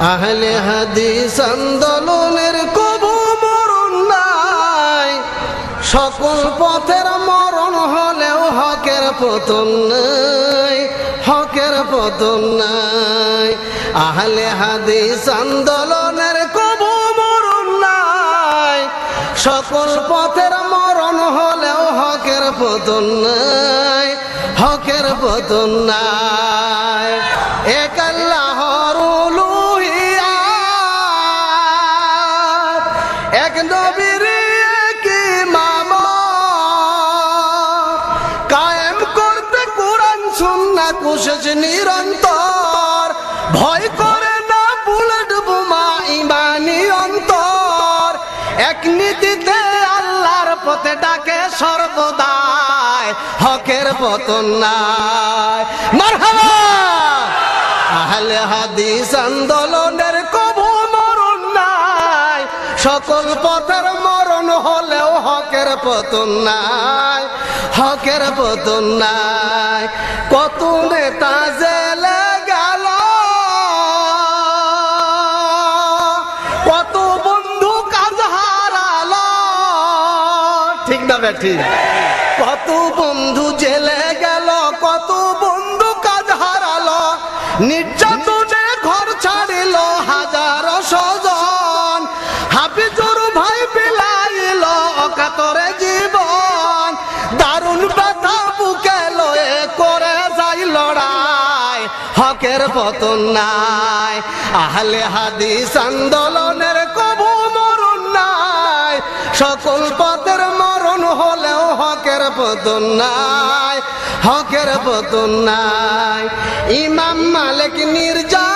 আহলে হাদিস আন্দোলনের কবু মরণ নাই, সকল পথের মরণ হলেও হকের পতন নাই, হকের পতন নাই। আহলে হাদিস আন্দোলনের কবু মরণ নাই, সকল পথের মরণ হলেও হকের পতন নাই, হকের পতন নাই। এক আল্লাহর উলুহিয়াত, এক নবীর এক ইমামত, কায়েম করতে কুরআন সুন্নাহ কোশিশ নিরন্তর, ভয় করে না বুলেট বোমা ইমানি অন্তর, এক নীতিতে আল্লাহর পথে ডাকে সর্বদাই, হকের পতন নাই। মারহাবা। আহলে হাদিস আন্দোলনের কবু মরণ নাই, সকল পথের মরণ হলেও হকের পতন নাই, হকের পতন নাই। কত নেতা জেলে গেল, কত বন্ধু কাজ হারালো, ঠিক না বেঠি? কত বন্ধু জেলে গেল, কত বন্ধু কাজ হারালো, নির্যাতনে ঘর ছাড়িল হাজারো স্বজন, হাফিজুর ভাই বিলাইল অকাতরে জীবন, দারুণ ব্যথা বুকে লয়ে করে যাই লড়াই, হকের পতন নাই। আহলে হাদিস আন্দোলনের কবু মরণ নাই, সকল পথের মরণ হলেও হকের পতন নাই, হকের পতন নাই। ইমাম মালিক নির্যাতন